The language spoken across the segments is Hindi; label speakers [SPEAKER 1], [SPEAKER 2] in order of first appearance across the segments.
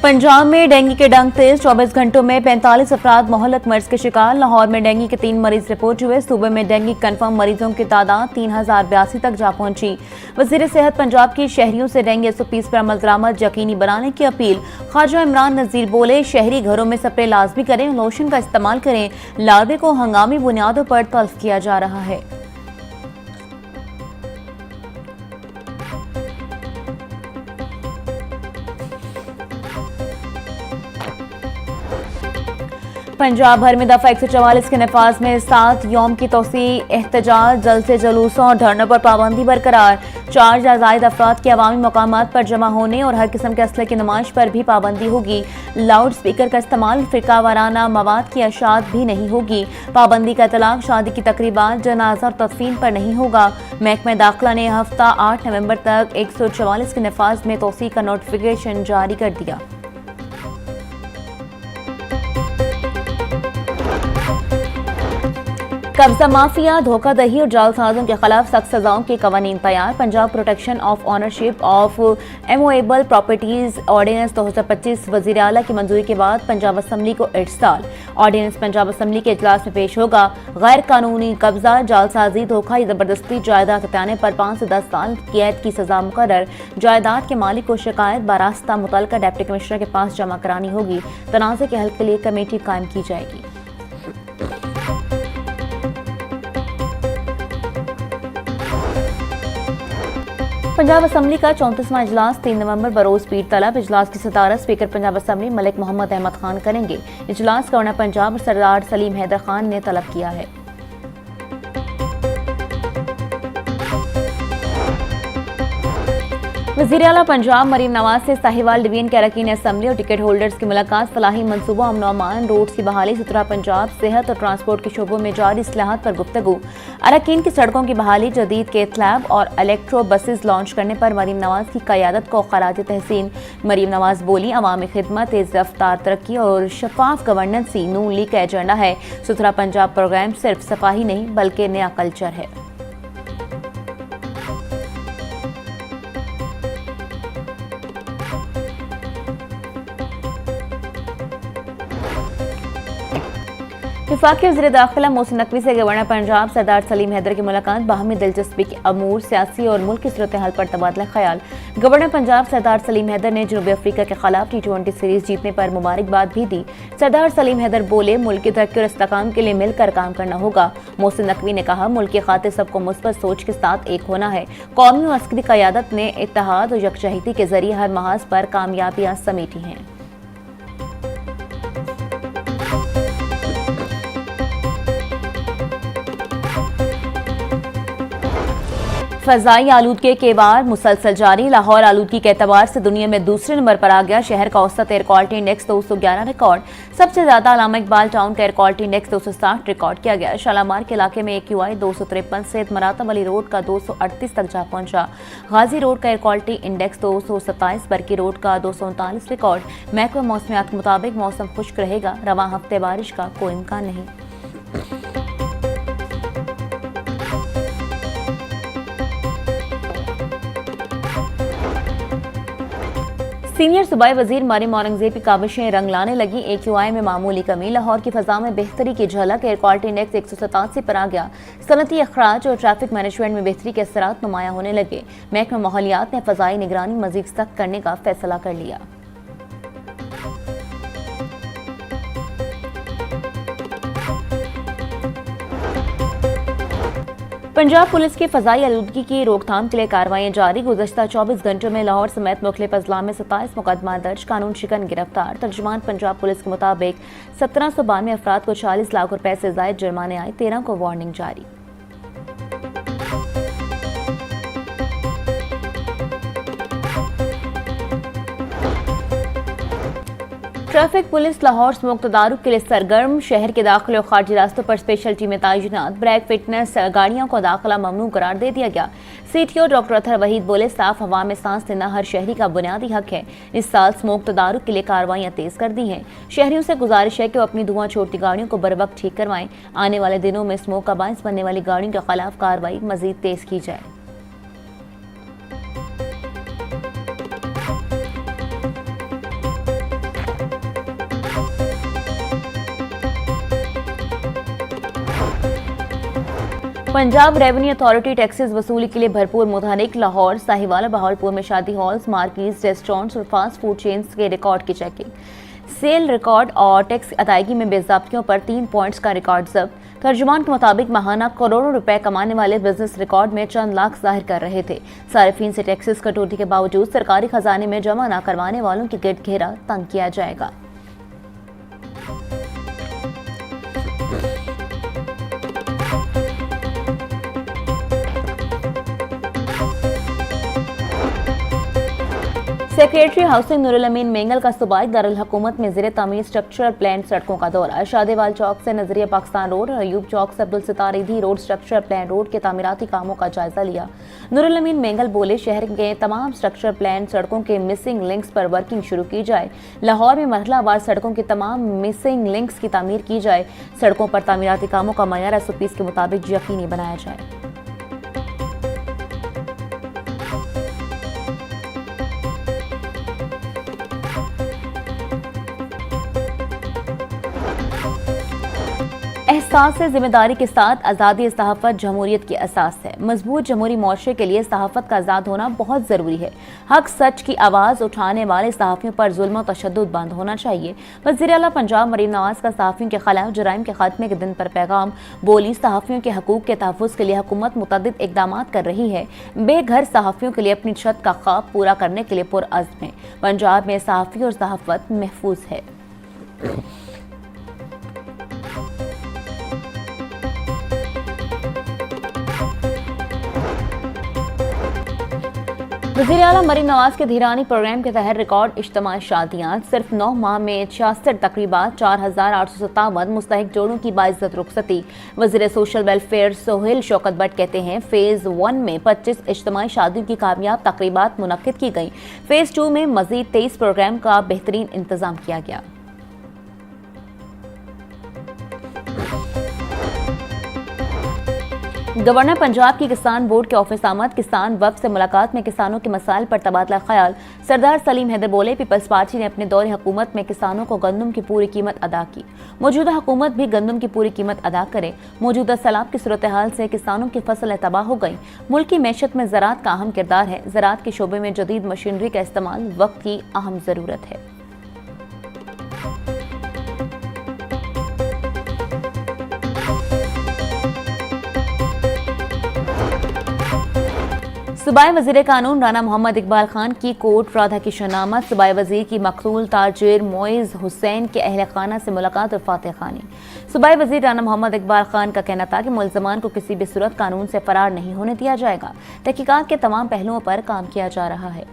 [SPEAKER 1] पंजाब में डेंगू के डंक तेज, 24 घंटों में 45 अफराद मोहल्लक मर्ज के शिकार। लाहौर में डेंगू के 3 मरीज रिपोर्ट हुए। सूबे में डेंगू कंफर्म मरीजों की तादाद 3082 तक जा पहुंची। वजीर सेहत पंजाब की शहरियों से डेंगू SOPs पर अमल दरामद यकीनी बनाने की अपील। ख्वाजा इमरान नजीर बोले, शहरी घरों में स्प्रे लाजमी करें, लोशन का इस्तेमाल करें। लार्वे को हंगामी बुनियादों पर तल्फ किया जा रहा है। पंजाब भर में दफा 144 के नफाज में 7 यौम की तोसी। एहतजाज, जलसे, जुलूसों और धरनों पर पाबंदी बरकरार। 4 या ज़ायद अफराद के अवामी मकामात पर जमा होने और हर किस्म के असले की नुमाइश पर भी पाबंदी होगी। लाउड स्पीकर का इस्तेमाल, फिरका वाराना मवाद की अशात भी नहीं होगी। पाबंदी का इतलाक शादी की तकरीबात, जनाजा और तदफीन पर नहीं होगा। महकमा दाखिला ने हफ्ता 8 नवंबर तक 144 के नफाज में तोसी का नोटिफिकेशन जारी कर दिया। कब्जा माफिया, धोखाधड़ी और जालसाजों के खिलाफ सख्त सजाओं के कवानीन तैयार। Punjab protection of ownership of immovable properties ordinance 2025 वजीर आला की मंजूरी के बाद पंजाब असम्बली को इरसाल। ऑर्डिनेंस पंजाब असम्बली के इजलास में पेश होगा। गैर कानूनी कब्जा, जालसाजी, धोखा या जबरदस्ती जायदाद हटाने पर 5 से 10 साल कैद की सजा मुकर्रर। जायदाद के मालिक को शिकायत बारास्ता मुतल्लिका डिप्टी कमिश्नर के पास जमा करानी होगी। तनाज़े के हल के लिए कमेटी कायम की जाएगी। पंजाब असम्बली का 34वां इजलास 3 नवंबर बरोज पीर तलब। इजलास की सदारत स्पीकर पंजाब असम्बली मलिक मोहम्मद अहमद खान करेंगे। इजलास गवर्नर पंजाब सरदार सलीम हैदर खान ने तलब किया है। वज़ीर आला पंजाब मरीम नवाज से साहिवाल डिवीजन के अरकान असम्बली और टिकट होल्डर्स की मुलाकात। फलाही मनसूबा, अमन अमान, रोड्स की बहाली, सुथरा पंजाब, सेहत और ट्रांसपोर्ट के शोबों में जारी इस्लाहात पर गुफ्तगू। अरकान की सड़कों की बहाली, जदीद केथ लैब और इलेक्ट्रो बसेस लॉन्च करने पर मरीम नवाज की क़यादत को खराज तहसीन। मरीम नवाज बोली, अवामी खिदमत, तेज रफ्तार तरक्की और शफाफ गवर्नेंस ही नून लीग का एजेंडा है। सुथरा पंजाब प्रोग्राम सिर्फ सफाई नहीं बल्कि नया कल्चर है। वफाकी वज़ीर दाखिला मोहसिन नकवी से गवर्नर पंजाब सरदार सलीम हैदर की मुलाकात। बाहमी दिलचस्पी के अमूर, सियासी और मुल्क की सूरत हाल पर तबादला ख्याल। गवर्नर पंजाब सरदार सलीम हैदर ने जनूबी अफ्रीका के खिलाफ T20 सीरीज जीतने पर मुबारकबाद भी दी। सरदार सलीम हैदर बोले, मुल्क की तरक्की और इस्तेहकाम के लिए मिलकर काम करना होगा। मोहसिन नकवी ने कहा, मुल्क की खातिर सबको मुस्बत सोच के साथ एक होना है। कौमी और अस्करी क़यादत ने इत्तेहाद और यकजहती के जरिए हर महाज पर कामयाबियां समेटी हैं। फजाई आलूदगी के बार मुसलसल जारी। लाहौर आलूदगी के एतबार से दुनिया में दूसरे नंबर पर आ गया। शहर का औसत एयर क्वालिटी इंडेक्स 211 रिकॉर्ड। सबसे ज्यादा अल्लामा इकबाल टाउन का एयर क्वालिटी इंडेक्स 260 रिकॉर्ड किया गया। शालामार के इलाके में AQI 253 से मरातब अली रोड का 238 तक जा पहुंचा। गाजी रोड का एयर क्वालिटी इंडेक्स 227, बरकी रोड का 239 रिकॉर्ड। महकमा मौसमियात के मुताबिक मौसम खुश्क रहेगा। रवां हफ्ते बारिश का कोई इम्कान नहीं। सीनियर सूबाई वजीर मरियम औरंगजेब की काविशें रंग लाने लगी। AQI में मामूली कमी। लाहौर की फजा में बेहतरी की झलक। एयर क्वालिटी इंडेक्स 187 पर आ गया। सनती अखराज और ट्रैफिक मैनेजमेंट में बेहतरी के असरात नुमायां होने लगे। महकमा माहौलियात ने फजाई निगरानी मजीद सख्त करने का फैसला कर लिया। पंजाब पुलिस की फजाई आलूदगी की रोकथाम के लिए कार्रवाइयां जारी। गुज़श्ता 24 घंटों में लाहौर समेत मुख्तलिफ अजला में 27 मुकदमा दर्ज, कानून शिकन गिरफ्तार। तर्जुमान पंजाब पुलिस के मुताबिक 1792 अफराद को 40 लाख रुपए से ज़ायद जुर्माने आए, 13 को वार्निंग जारी। ट्रैफिक पुलिस लाहौर स्मोक तदारुक के लिए सरगर्म। शहर के दाखिले और खारजी रास्तों पर स्पेशल टीमें तैनात। ब्रेक फिटनेस गाड़ियों को दाखिला ममनू करार दे दिया गया। CTO डॉक्टर अतहर वहीद बोले, साफ हवा में सांस लेना हर शहरी का बुनियादी हक है। इस साल स्मोक तदारुक के लिए कार्रवाइयां तेज कर दी हैं। शहरियों से गुजारिश है कि वो अपनी धुआं छोड़ती गाड़ियों को बर वक्त ठीक करवाएं। आने वाले दिनों में स्मोक का बायस बनने वाली गाड़ियों के खिलाफ कार्रवाई मजीद तेज की जाए। पंजाब रेवेन्यू अथॉरिटी टैक्सेस वसूली के लिए भरपूर मुतहरिक। लाहौर, साहिवाल, बहावलपुर में शादी हॉल्स, मार्केट्स, रेस्टोरेंट्स और फास्ट फूड चेन्स के रिकॉर्ड की चेकिंग। सेल रिकॉर्ड और टैक्स अदायगी में बेज़ाब्तियों पर 3 पॉइंट्स का रिकॉर्ड जब्त। तर्जुमान के मुताबिक माहाना करोड़ों रुपए कमाने वाले बिजनेस रिकॉर्ड में चंद लाख जाहिर कर रहे थे। सारिफीन से टैक्सेस कटौती के बावजूद सरकारी खजाने में जमा न करवाने वालों की गिरद घेरा तंग किया जाएगा। सेक्रेटरी हाउसिंग नूरुल अमीन मेंगल का सूबाई दारुल हुकूमत में ज़ेरे तामीर स्ट्रक्चरल प्लान सड़कों का दौरा। शादेवाल चौक से नजरिया पाकिस्तान रोड और अयूब चौक से अब्दुल सितार ईदी रोड स्ट्रक्चरल प्लान रोड के तामीराती कामों का जायजा लिया। नूरुल अमीन मेंगल बोले, शहर के तमाम स्ट्रक्चरल प्लान सड़कों के मिसिंग लिंक्स पर वर्किंग शुरू की जाए। लाहौर में मरहलावार सड़कों के तमाम मिसिंग लिंक्स की तामीर की जाए। सड़कों पर तामीराती कामों का मयार SOPs के मुताबिक यकीनी बनाया जाए। एहसास से जिम्मेदारी के साथ आज़ादी सहाफ़त जमहूरियत की असास है। मजबूत जमहूरी मुआशरे के लिए सहाफ़त का आज़ाद होना बहुत ज़रूरी है। हक सच की आवाज़ उठाने वाले सहाफ़ियों पर जुल्म और तशद्दुद बंद होना चाहिए। वज़ीर आला पंजाब मरीम नवाज का सहाफ़ियों के खिलाफ जराइम के खात्मे के दिन पर पैगाम। बोली, सहाफ़ियों के हकूक़ के तहफ़्फ़ुज़ के लिए हुकूमत मुतअद्दिद इक़दामात कर रही है। बेघर सहाफ़ियों के लिए अपनी छत का ख्वाब पूरा करने के लिए पुरअज़्म है। पंजाब में सहाफ़ी और सहाफ़त महफूज है। वज़ीर आला मरीम नवाज के धीरानी प्रोग्राम के तहत रिकॉर्ड इज्तिमाई शादियाँ। सिर्फ 9 माह में 66 तकरीबात, 4857 मुस्तहिक जोड़ों की बाइज्जत रुखसती। वज़ीर सोशल वेलफेयर सोहेल शौकत भट्ट कहते हैं, फेज़ 1 में 25 इज्तिमाई शादियों की कामयाब तकरीबात मुनक्किद की गई। फेज़ 2 में मज़ीद 23 प्रोग्राम का बेहतरीन इंतजाम किया गया। गवर्नर पंजाब की किसान बोर्ड के ऑफिस आमद। किसान वफ़द से मुलाकात में किसानों के मसाइल पर तबादला ख्याल। सरदार सलीम हैदर बोले, पीपल्स पार्टी ने अपने दौरे हुकूमत में किसानों को गंदम की पूरी कीमत अदा की। मौजूदा हुकूमत भी गंदम की पूरी कीमत अदा करे। मौजूदा सैलाब की सूरत हाल से किसानों की फसलें तबाह हो गई। मुल्क की मैशत में ज़राअत का अहम किरदार है। ज़राअत के शोबे में जदीद मशीनरी का इस्तेमाल वक्त की अहम ज़रूरत है। सूबाई वज़ीर कानून राना मोहम्मद इकबाल खान की कोर्ट राधा की शनामत। सूबाई वज़ीर की मकतूल ताजिर मोइज़ हुसैन के अहल खाना से मुलाकात और फातह खानी। सूबाई वज़ीर राना मोहम्मद इकबाल खान का कहना था कि मुल्ज़मान को किसी भी सूरत कानून से फरार नहीं होने दिया जाएगा। तहकीकात के तमाम पहलुओं पर काम किया जा रहा है।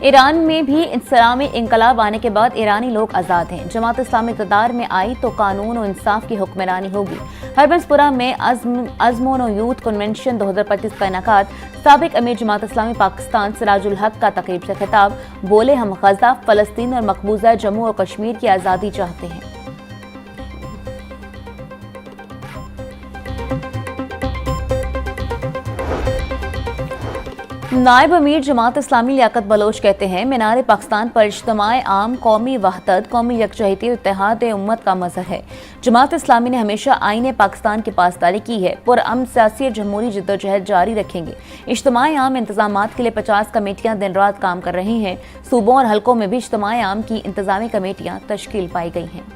[SPEAKER 1] ईरान में भी इस्लामी इंकलाब आने के बाद ईरानी लोग आज़ाद हैं। जमात इस्लामी इक़्तिदार में आई तो कानून और इंसाफ की हुक्मरानी होगी। हरबंसपुरा में अज़्म यूथ कन्वेंशन 2025 का इनेकाद। साबिक अमीर जमात इस्लामी पाकिस्तान सिराजुल हक का तकरीब से खिताब। बोले, हम गज़ा, फ़लस्तीन और मकबूजा जम्मू और कश्मीर की आज़ादी चाहते हैं। नायब अमीर जमात इस्लामी लियाकत बलोच कहते हैं, मीनार पाकिस्तान पर इज्तिमाए आम कौमी वहदत, कौमी यकजहती और इत्तेहाद उम्मत का मज़हर है। जमात इस्लामी ने हमेशा आईने पाकिस्तान की पासदारी की है। पुरअमन सियासी और जमहूरी जद्दोजहद जारी रखेंगे। इज्तिमाए आम इंतजामात के लिए 50 कमेटियाँ दिन रात काम कर रही हैं। सूबों और हल्कों में भी इज्तिमाए आम की इंतजामी कमेटियाँ तश्कील पाई गई हैं।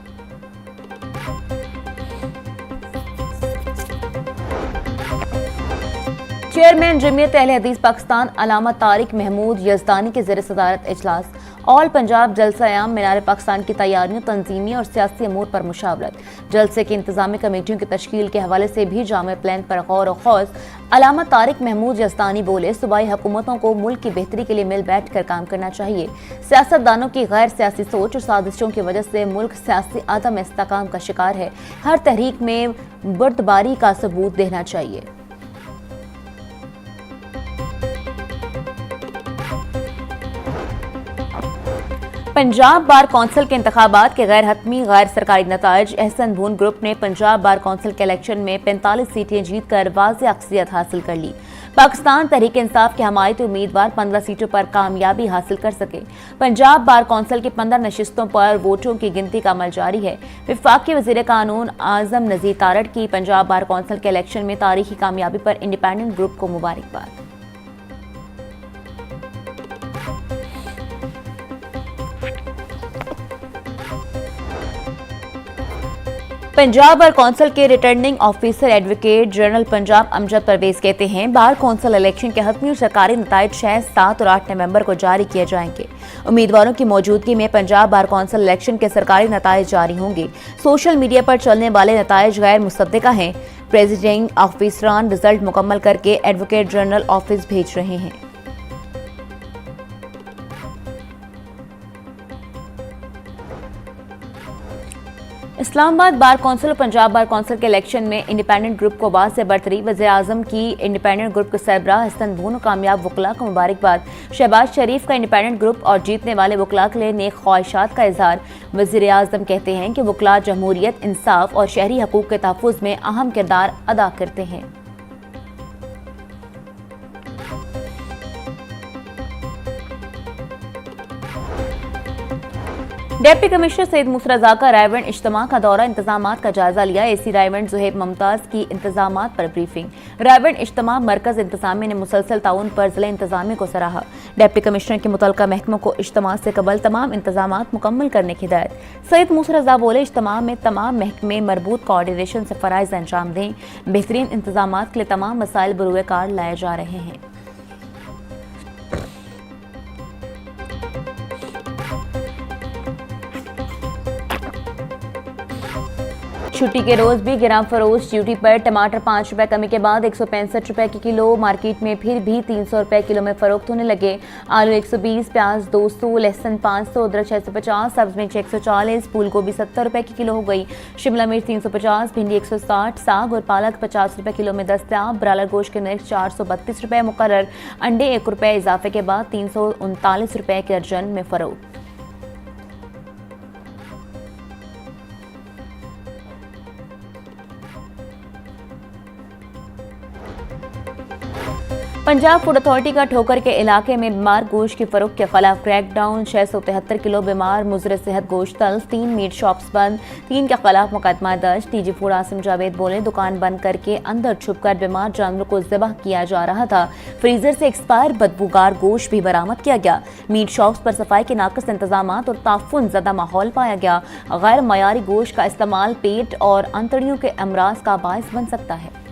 [SPEAKER 1] चेयरमैन जमीयत अहले हदीस पाकिस्तान अल्लामा तारिक महमूद यज़दानी के ज़ेर सदारत इजलास। ऑल पंजाब जलसा-ए-आम मीनार पाकिस्तान की तैयारियों, तंजीमी और सियासी अमूर पर मुशावरत। जलसे की इंतजामी कमेटियों की तश्कील के हवाले से भी जामे प्लान पर गौर और खौज। अल्लामा तारिक महमूद यज़दानी बोले, सूबाई हुकूमतों को मुल्क की बेहतरी के लिए मिल बैठ कर काम करना चाहिए। सियासतदानों की गैर सियासी सोच और साजिशों की वजह से मुल्क सियासी आदम इस्तेकाम का शिकार है। हर तहरीक में बुर्दबारी का सबूत देना चाहिए। पंजाब बार कौंसिल के इंतखाबात के गैर हतमी गैर सरकारी नताइज। एहसन भून ग्रुप ने पंजाब बार कौंसिल के इलेक्शन में 45 सीटें जीतकर वाज़ेह अक्सरियत हासिल कर ली। पाकिस्तान तहरीक इंसाफ के हमायती उम्मीदवार 15 सीटों पर कामयाबी हासिल कर सके। पंजाब बार कौंसिल की 15 नशिस्तों पर वोटों की गिनती का अमल जारी है। वफाकी वजीर कानून आजम नजीर तारड़ की पंजाब बार कौंसिल के इलेक्शन में तारीखी कामयाबी पर इंडिपेंडेंट ग्रुप को मुबारकबाद। पंजाब बार कौंसिल के returning officer advocate general Punjab Amjad Parvez कहते हैं, बार कौंसिल इलेक्शन के हतमी और सरकारी नताइज 6, 7 और 8 नवंबर को जारी किए जाएंगे। उम्मीदवारों की मौजूदगी में पंजाब बार कौंसिल इलेक्शन के सरकारी नताइज जारी होंगे। सोशल मीडिया पर चलने वाले नताइज गैर मुसद्दिका हैं। प्रेसिडिंग ऑफिसरान रिजल्ट मुकम्मल करके एडवोकेट जनरल ऑफिस भेज रहे हैं। इस्लामाबाद बार कौंसिल और पंजाब बार कौंसिल के इलेक्शन में इंडिपेंडेंट ग्रुप को बाद से बरतरी। वज़ीर-ए-आज़म की इंडिपेंडेंट ग्रुप के सरबराह हसन दोनों कामयाब वकला को मुबारकबाद। शहबाज शरीफ का इंडिपेंडेंट ग्रुप और जीतने वाले वकला के लिए नेक ख्वाहिशात का इजहार। वज़ीर-ए-आज़म कहते हैं कि वकला जमहूरियत, इंसाफ और शहरी हकूक़ के तहफ़्फ़ुज़ में अहम किरदार अदा करते हैं। डिप्टी कमिश्नर सैयद मूसा रज़ा का रायवंड इज्तिमा का दौरा, इंतजामात का जायजा लिया। एसी रायवंड ज़ुहैब मुमताज की इंतजामात पर ब्रीफिंग। रायवंड इज्तिमा मरकज इंतजामिया ने मुसलसल ताउन पर जिला इंतजामिया को सराहा। डिप्टी कमिश्नर के मुतल्लिका महकमों को इज्तिमा से कबल तमाम इंतजामात मुकम्मल करने की हिदायत। सैयद मूसा रज़ा बोले, इज्तिमा में तमाम महकमे मरबूत कोऑर्डिनेशन से फ़राइज़ अंजाम दें। बेहतरीन इंतजामात के लिए तमाम मसाइल बरूए कार लाए जा रहे हैं। छुट्टी के रोज भी ग्राम फरोश ड्यूटी पर। टमाटर 5 रुपए कमी के बाद 165 रुपए की किलो। मार्केट में फिर भी 300 रुपए किलो में फरोख्त होने लगे। आलू 120, प्याज 200, लहसुन 500, अदरक 650, सब्ज मिर्च 140, फूल गोभी 70 रुपए की किलो हो गई। शिमला मिर्च 350, भिंडी 160, साग और पालक 50 रुपए किलो में दस्तयाब। ब्रायलर गोश्त के नर्ख 432 रुपए मुकर्रर। अंडे 1 रुपए इजाफे के बाद 339 रुपए के दर्जन में फरोख्त। पंजाब फूड अथॉरिटी का ठोकर के इलाके में बीमार गोश्त की फरोख्त के खिलाफ क्रैकडाउन। 673 किलो बीमार मुजर सेहत गोश्त तल्फ। 3 मीट शॉप्स बंद, 3 के खिलाफ मुकदमा दर्ज। डीजी फूड आसिम जावेद बोले, दुकान बंद करके अंदर छुपकर बीमार जानवरों को ज़िबह किया जा रहा था। फ्रीजर से एक्सपायर बदबूगार गोश्त भी बरामद किया गया। मीट शॉप्स पर सफाई के नाकस इंतजामात और ताफुन ज़दा माहौल पाया गया। गैर मयारी गोश्त का इस्तेमाल पेट और अंतड़ियों के अमराज का बायस बन सकता है।